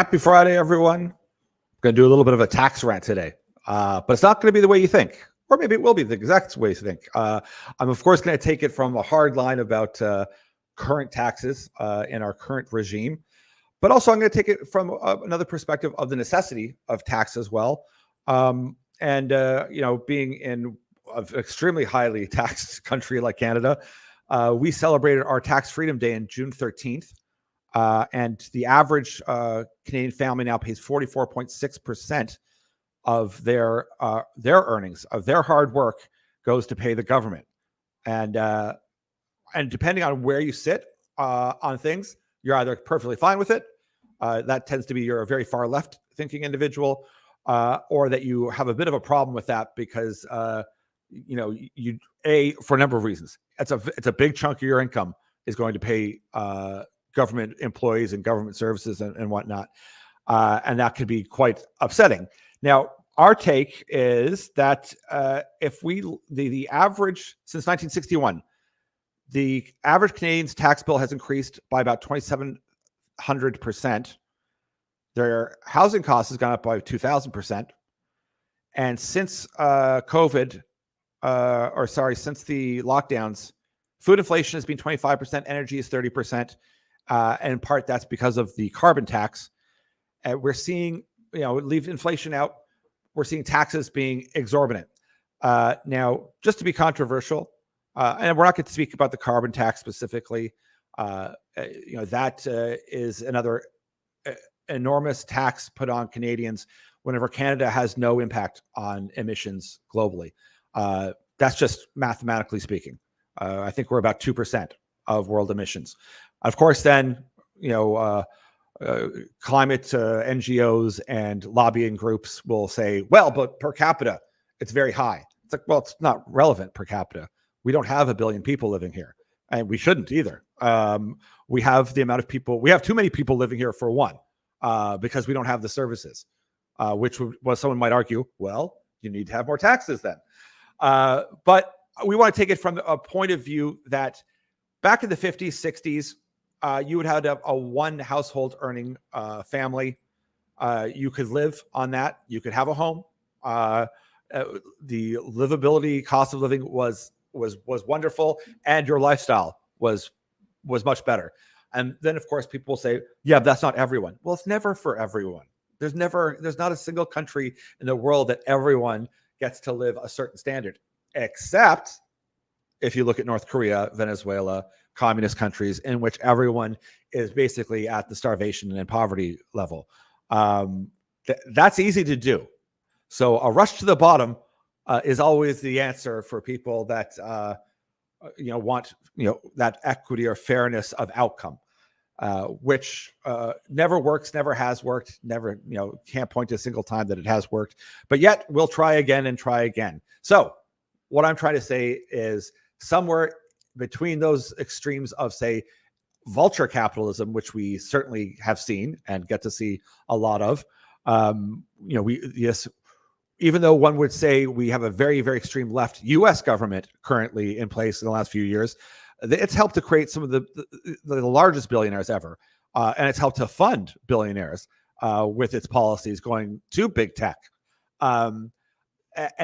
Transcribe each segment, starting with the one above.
Happy Friday, everyone. I'm going to do a little bit of a tax rant today, but it's not going to be the way you think, or maybe it will be the exact way you think. I'm, of course, going to take it from a hard line about current taxes in our current regime, but also I'm going to take it from another perspective of the necessity of tax as well. Being in an extremely highly taxed country like Canada, we celebrated our Tax Freedom Day on June 13th. And the average Canadian family now pays 44.6% of their earnings, of their hard work, goes to pay the government. And depending on where you sit on things, you're either perfectly fine with it. That tends to be you're a very far left thinking individual, or that you have a bit of a problem with that because for a number of reasons. It's a big chunk of your income is going to pay government employees and government services and whatnot. And that could be quite upsetting. Now, our take is that if the average, since 1961, the average Canadian's tax bill has increased by about 2,700%. Their housing costs has gone up by 2,000%. And since since the lockdowns, food inflation has been 25%, energy is 30%. And in part, that's because of the carbon tax. We're seeing, leave inflation out, we're seeing taxes being exorbitant. Now, just to be controversial, and we're not going to speak about the carbon tax specifically, that is another enormous tax put on Canadians whenever Canada has no impact on emissions globally. That's just mathematically speaking. I think we're about 2% of world emissions. Of course, then, climate NGOs and lobbying groups will say, well, but per capita, it's very high. It's like, well, it's not relevant per capita. We don't have 1 billion people living here, and we shouldn't either. We have the amount of people, we have too many people living here for one, because we don't have the services, which someone might argue, well, you need to have more taxes then. But we want to take it from a point of view that back in the 50s, 60s, you would have to have a one household earning family. You could live on that. You could have a home. The livability, cost of living was wonderful, and your lifestyle was much better. And then, of course, people will say, yeah, that's not everyone. Well, it's never for everyone. There's not a single country in the world that everyone gets to live a certain standard, except if you look at North Korea, Venezuela, communist countries in which everyone is basically at the starvation and poverty level. That's easy to do. So a rush to the bottom is always the answer for people that want that equity or fairness of outcome, which never works, never has worked, never can't point to a single time that it has worked. But yet we'll try again and try again. So what I'm trying to say is somewhere between those extremes of, say, vulture capitalism, which we certainly have seen and get to see a lot of, even though one would say we have a very, very extreme left U.S. government currently in place in the last few years, it's helped to create some of the largest billionaires ever. And it's helped to fund billionaires with its policies going to big tech and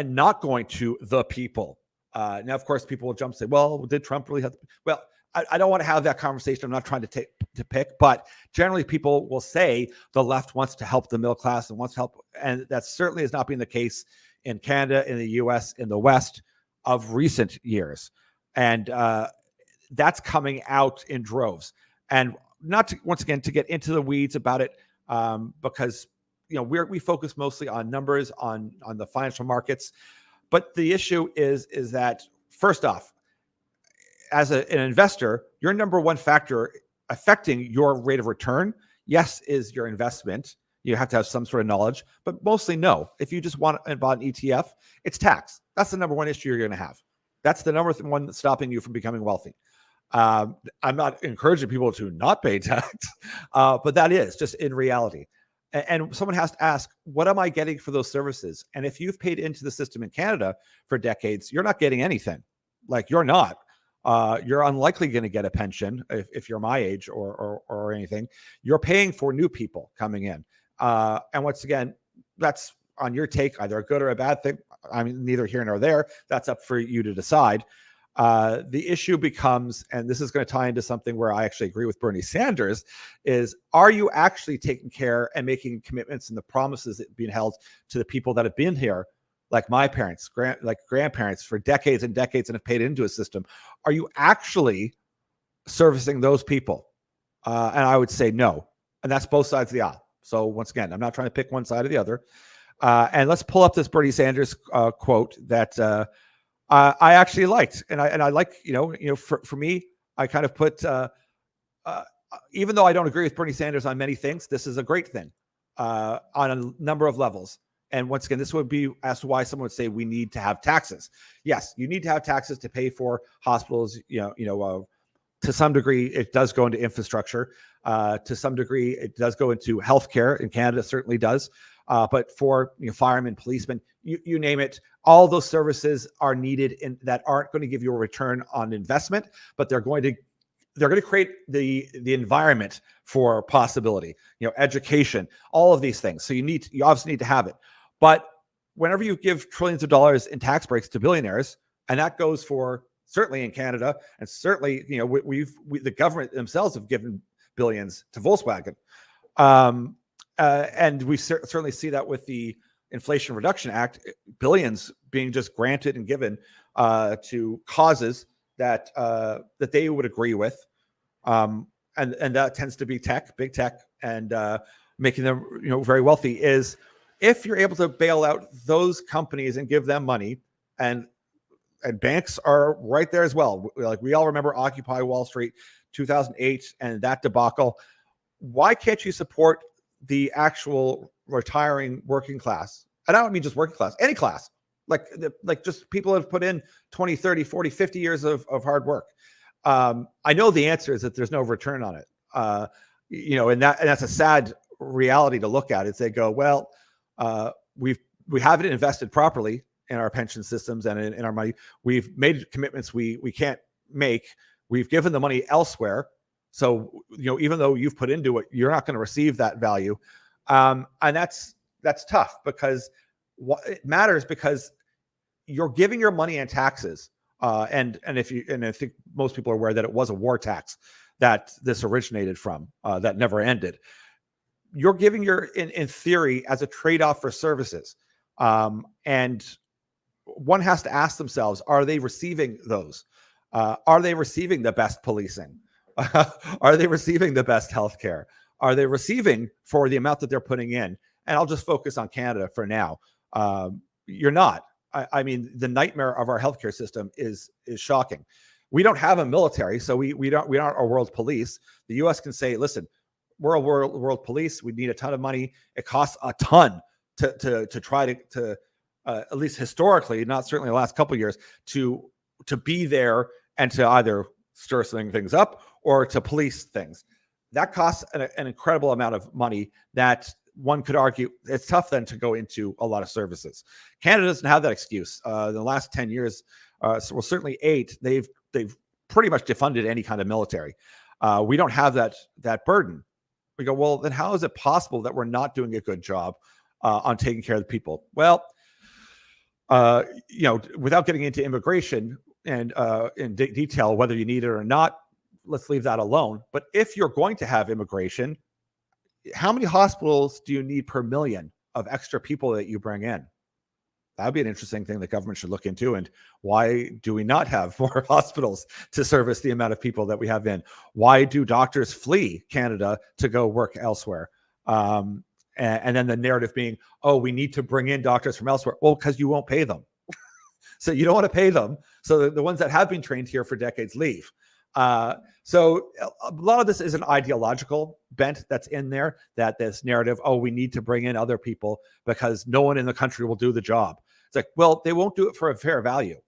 not going to the people. Now, of course, people will jump and say, well, did Trump really have to? Well, I don't want to have that conversation. I'm not trying to pick, but generally people will say the left wants to help the middle class and wants to help. And that certainly has not been the case in Canada, in the US, in the West of recent years. And that's coming out in droves. And not to, once again, to get into the weeds about it, because we focus mostly on numbers, on the financial markets. But the issue is that, first off, as an investor, your number one factor affecting your rate of return, yes, is your investment. You have to have some sort of knowledge, but mostly no. If you just bought an ETF, it's tax. That's the number one issue you're going to have. That's the number one that's stopping you from becoming wealthy. I'm not encouraging people to not pay tax, but that is just in reality. And someone has to ask, what am I getting for those services? And if you've paid into the system in Canada for decades, you're not getting anything. Like, you're not. You're unlikely going to get a pension if you're my age or anything. You're paying for new people coming in. And once again, that's on your take, either a good or a bad thing. I mean, neither here nor there. That's up for you to decide. The issue becomes, and this is going to tie into something where I actually agree with Bernie Sanders, is are you actually taking care and making commitments and the promises that being held to the people that have been here, like my parents, like grandparents for decades and decades and have paid into a system? Are you actually servicing those people? And I would say no. And that's both sides of the aisle. So once again, I'm not trying to pick one side or the other. And let's pull up this Bernie Sanders quote that I actually liked, and I like, for me, I kind of put, even though I don't agree with Bernie Sanders on many things, this is a great thing on a number of levels. And once again, this would be as to why someone would say we need to have taxes. Yes, you need to have taxes to pay for hospitals. To some degree, it does go into infrastructure. To some degree, it does go into healthcare. In Canada, certainly does. But for firemen, policemen, you name it, all those services are needed that aren't going to give you a return on investment, but they're going to create the environment for possibility. Education, all of these things. So you obviously need to have it. But whenever you give trillions of dollars in tax breaks to billionaires, and that goes for certainly in Canada, and certainly the government themselves have given billions to Volkswagen. And we certainly see that with the Inflation Reduction Act, billions being just granted and given to causes that they would agree with, and that tends to be big tech, and making them very wealthy. Is if you're able to bail out those companies and give them money, and banks are right there as well. Like we all remember Occupy Wall Street, 2008, and that debacle. Why can't you support the actual retiring working class? And I don't mean just working class, any class, like just people have put in 20, 30, 40, 50 years of hard work. I know the answer is that there's no return on it. And that's a sad reality to look at. Is they go, well, we haven't invested properly in our pension systems and in our money. We've made commitments we can't make. We've given the money elsewhere. So, even though you've put into it, you're not going to receive that value. And that's tough, because it matters, because you're giving your money in taxes. And I think most people are aware that it was a war tax that this originated from, that never ended. You're giving in theory, as a trade-off for services. And one has to ask themselves, are they receiving those? Are they receiving the best policing? Are they receiving the best healthcare? Are they receiving for the amount that they're putting in? And I'll just focus on Canada for now. You're not. I mean, the nightmare of our healthcare system is shocking. We don't have a military, so we aren't a world police. The U.S. can say, listen, we're a world police. We need a ton of money. It costs a ton to try to at least historically, not certainly the last couple of years, to be there and to either stir things up or to police things. That costs an incredible amount of money that one could argue it's tough then to go into a lot of services. Canada doesn't have that excuse. In the last 10 years, certainly 8, they've pretty much defunded any kind of military. We don't have that burden. We go, well, then how is it possible that we're not doing a good job on taking care of the people? Well, without getting into immigration and in detail, whether you need it or not, let's leave that alone. But if you're going to have immigration, how many hospitals do you need per million of extra people that you bring in? That would be an interesting thing the government should look into. And why do we not have more hospitals to service the amount of people that we have in? Why do doctors flee Canada to go work elsewhere? And then the narrative being, oh, we need to bring in doctors from elsewhere. Well, because you won't pay them. So you don't want to pay them. So the ones that have been trained here for decades leave. So a lot of this is an ideological bent that's in there, that this narrative, oh, we need to bring in other people because no one in the country will do the job. It's like, well, they won't do it for a fair value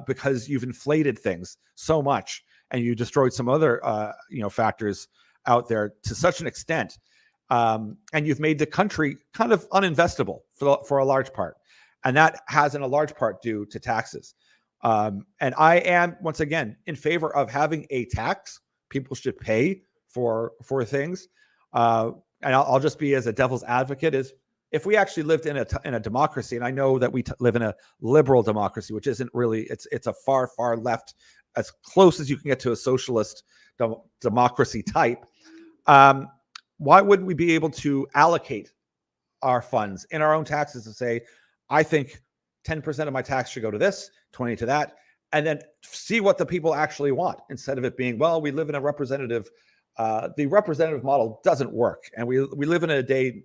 because you've inflated things so much and you destroyed some other, factors out there to such an extent. And you've made the country kind of uninvestable for a large part. And that has in a large part due to taxes. And I am, once again, in favor of having a tax. People should pay for things. And I'll just be as a devil's advocate, is if we actually lived in a democracy, and I know that we live in a liberal democracy, which isn't really, it's a far left, as close as you can get to a socialist democracy type. Why wouldn't we be able to allocate our funds in our own taxes and say, I think 10% of my tax should go to this, 20 to that, and then see what the people actually want, instead of it being, well, we live in a representative. The representative model doesn't work, and we live in a day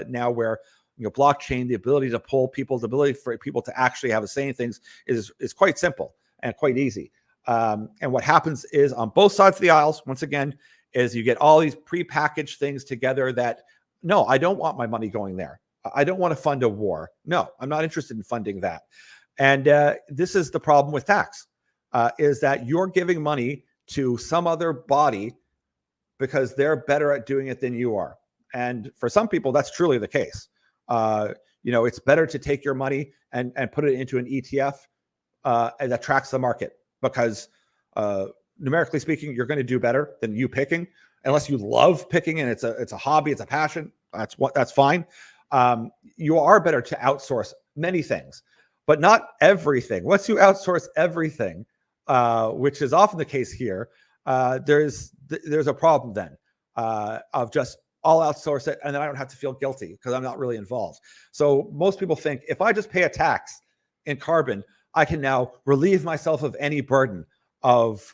now where blockchain, the ability to poll people, the ability for people to actually have a say in things is quite simple and quite easy. And what happens is, on both sides of the aisles, once again, is you get all these prepackaged things together that, no, I don't want my money going there. I don't want to fund a war. No, I'm not interested in funding that. And this is the problem with tax, is that you're giving money to some other body because they're better at doing it than you are. And for some people, that's truly the case. It's better to take your money and put it into an ETF that tracks the market, because numerically speaking, you're going to do better than you picking, unless you love picking and it's a hobby, it's a passion. That's fine. You are better to outsource many things, but not everything. Once you outsource everything, which is often the case here, there's a problem then of just, I'll outsource it and then I don't have to feel guilty because I'm not really involved. So most people think, if I just pay a tax in carbon, I can now relieve myself of any burden of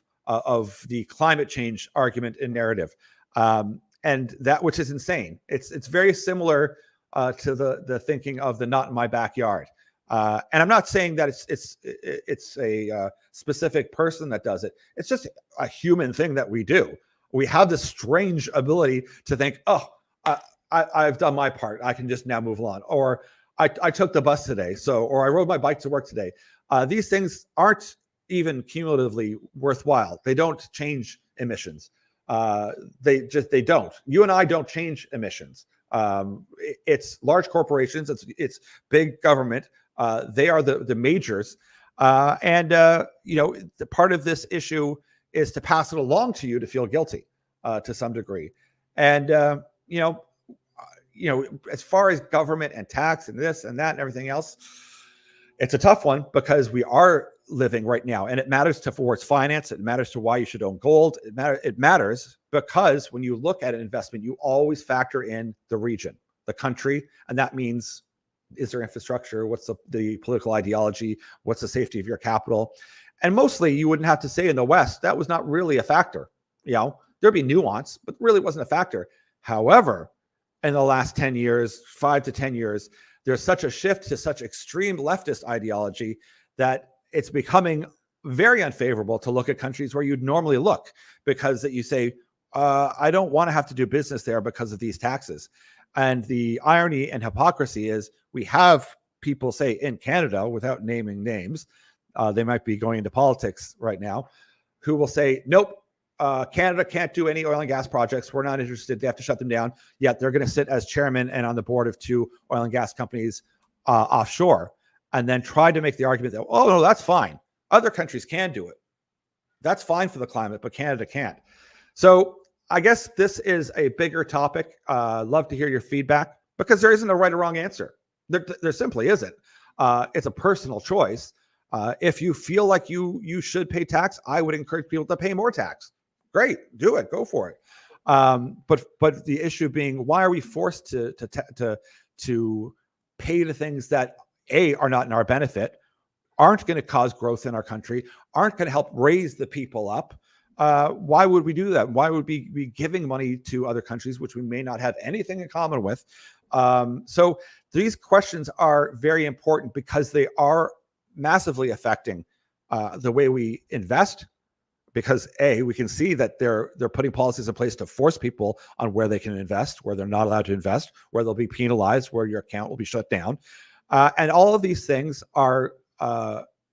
the climate change argument and narrative, and that, which is insane. It's very similar to the thinking of the not in my backyard. And I'm not saying that it's a specific person that does it. It's just a human thing that we do. We have this strange ability to think, oh, I've done my part. I can just now move on. Or I took the bus today, or I rode my bike to work today. These things aren't even cumulatively worthwhile. They don't change emissions. They don't. You and I don't change emissions. It's large corporations. It's big government. They are the majors. And the part of this issue is to pass it along to you to feel guilty to some degree. And as far as government and tax and this and that and everything else, it's a tough one, because we are living right now, and it matters towards finance. It matters to why you should own gold. It matters because when you look at an investment, you always factor in the region, the country, and that means, is there infrastructure? What's the political ideology? What's the safety of your capital? And mostly, you wouldn't have to say in the West, that was not really a factor. There'd be nuance, but really wasn't a factor. However, in the last 10 years, 5 to 10 years, there's such a shift to such extreme leftist ideology that it's becoming very unfavorable to look at countries where you'd normally look, because that you say, I don't want to have to do business there because of these taxes. And the irony and hypocrisy is, we have people, say in Canada, without naming names, they might be going into politics right now, who will say, nope, Canada can't do any oil and gas projects. We're not interested. They have to shut them down. Yet they're going to sit as chairman and on the board of 2 oil and gas companies offshore, and then try to make the argument that, oh, no, that's fine. Other countries can do it. That's fine for the climate, but Canada can't. So I guess this is a bigger topic. Love to hear your feedback, because there isn't a right or wrong answer. There simply isn't. It's a personal choice. If you feel like you should pay tax, I would encourage people to pay more tax. Great, do it, go for it. But the issue being, why are we forced to pay the things that are not in our benefit, aren't going to cause growth in our country, aren't going to help raise the people up? Why would we do that? Why would we be giving money to other countries which we may not have anything in common with? So these questions are very important, because they are massively affecting the way we invest. Because we can see that they're putting policies in place to force people on where they can invest, where they're not allowed to invest, where they'll be penalized, where your account will be shut down. And all of these things are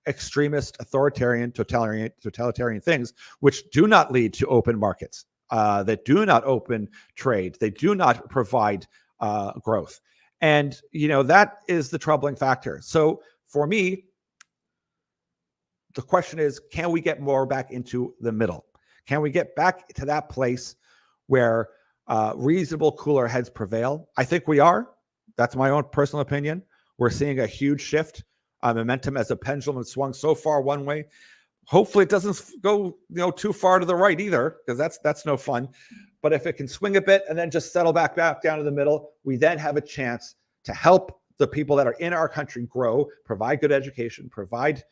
extremist, authoritarian, totalitarian things, which do not lead to open markets, that do not open trade. They do not provide growth. And, that is the troubling factor. So for me, the question is, can we get more back into the middle? Can we get back to that place where reasonable, cooler heads prevail? I think we are. That's my own personal opinion. We're seeing a huge shift, momentum as the pendulum has swung so far one way. Hopefully it doesn't go too far to the right either, because that's no fun. But if it can swing a bit and then just settle back down to the middle, we then have a chance to help the people that are in our country grow, provide good education, provide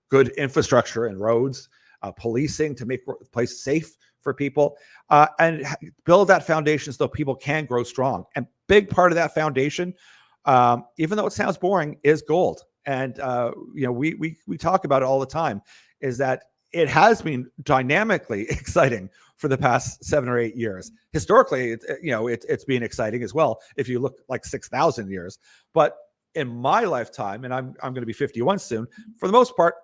good infrastructure and roads, policing to make the place safe for people, and build that foundation so people can grow strong. And big part of that foundation, even though it sounds boring, is gold. And we talk about it all the time, is that it has been dynamically exciting for the past 7 or 8 years. Historically, it's been exciting as well if you look like 6,000 years. But in my lifetime, and I'm going to be 51 soon, for the most part,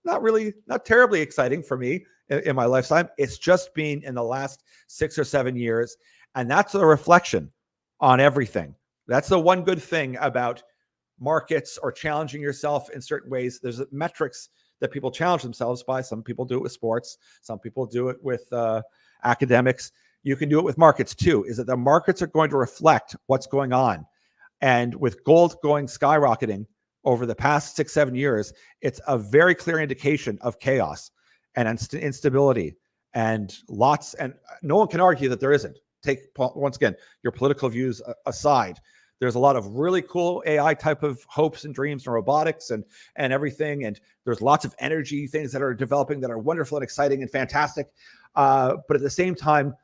not terribly exciting for me in my lifetime. It's just been in the last 6 or 7 years, and that's a reflection on everything. That's the one good thing about markets or challenging yourself in certain ways. There's metrics that people challenge themselves by. Some people do it with sports. Some people do it with academics. You can do it with markets too, is that the markets are going to reflect what's going on. And with gold going skyrocketing over the past 6-7 years, it's a very clear indication of chaos and instability and lots. And no one can argue that there isn't. Take, once again, your political views aside. There's a lot of really cool AI type of hopes and dreams and robotics and everything. And there's lots of energy things that are developing that are wonderful and exciting and fantastic. But at the same time,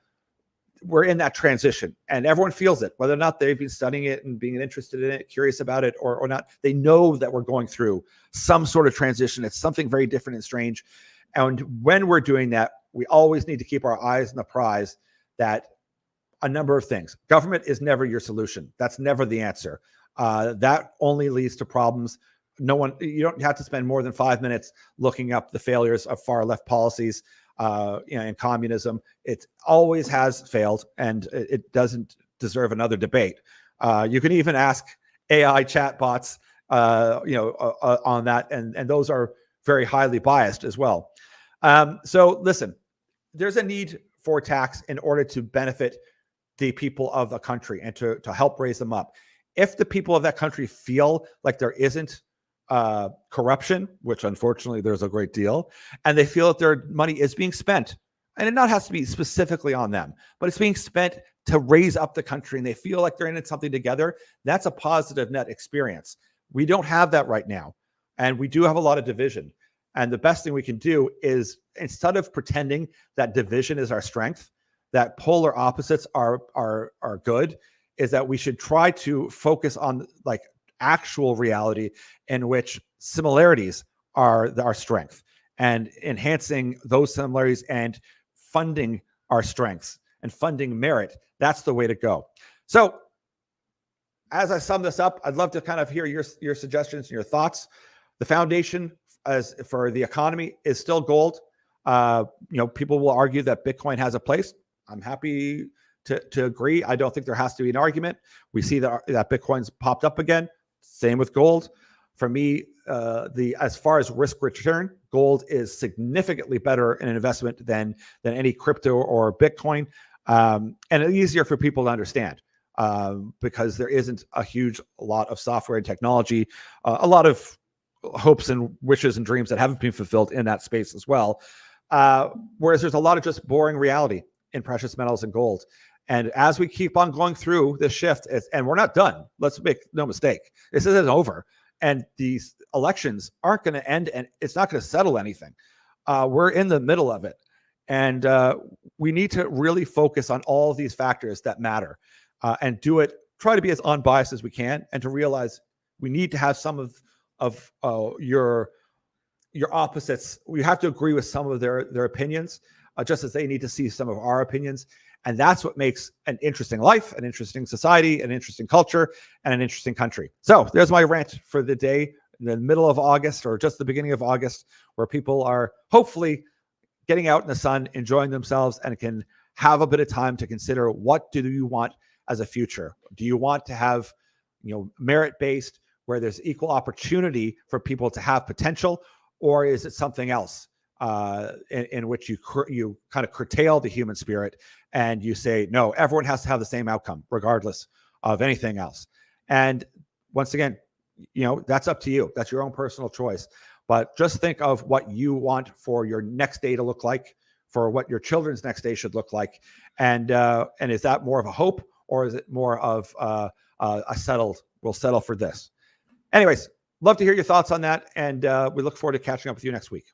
we're in that transition and everyone feels it, whether or not they've been studying it and being interested in it, curious about it or not. They know that we're going through some sort of transition. It's something very different and strange. And when we're doing that, we always need to keep our eyes on the prize that a number of things. Government is never your solution. That's never the answer. That only leads to problems. You don't have to spend more than 5 minutes looking up the failures of far left policies in communism. It always has failed, and it doesn't deserve another debate. You can even ask AI chatbots, on that, and those are very highly biased as well. So listen, there's a need for tax in order to benefit the people of the country and to help raise them up. If the people of that country feel like there isn't corruption, which unfortunately there's a great deal, and they feel that their money is being spent, and it not has to be specifically on them, but it's being spent to raise up the country, and they feel like they're in it something together, that's a positive net experience. We don't have that right now, and we do have a lot of division. And the best thing we can do is, instead of pretending that division is our strength, that polar opposites are good, is that we should try to focus on like actual reality in which similarities are our strength, and enhancing those similarities and funding our strengths and funding merit. That's the way to go. So as I sum this up, I'd love to kind of hear your suggestions and your thoughts. The foundation as for the economy is still gold. People will argue that Bitcoin has a place. I'm happy to agree. I don't think there has to be an argument. We see that Bitcoin's popped up again. Same with gold. For me, as far as risk return, gold is significantly better in an investment than any crypto or Bitcoin, and easier for people to understand because there isn't a huge lot of software and technology, a lot of hopes and wishes and dreams that haven't been fulfilled in that space as well. Whereas there's a lot of just boring reality in precious metals and gold. And as we keep on going through this shift, and we're not done, let's make no mistake, this isn't over. And these elections aren't going to end, and it's not going to settle anything. We're in the middle of it. And we need to really focus on all of these factors that matter and try to be as unbiased as we can, and to realize we need to have some of your opposites. We have to agree with some of their opinions, just as they need to see some of our opinions. And that's what makes an interesting life, an interesting society, an interesting culture, and an interesting country. So there's my rant for the day in the middle of August, or just the beginning of August, where people are hopefully getting out in the sun, enjoying themselves, and can have a bit of time to consider, what do you want as a future? Do you want to have, merit-based, where there's equal opportunity for people to have potential? or is it something else in which you kind of curtail the human spirit and you say, no, everyone has to have the same outcome regardless of anything else? And once again, that's up to you. That's your own personal choice. But just think of what you want for your next day to look like, for what your children's next day should look like, and is that more of a hope, or is it more of we'll settle for this? Anyways, love to hear your thoughts on that, and we look forward to catching up with you next week.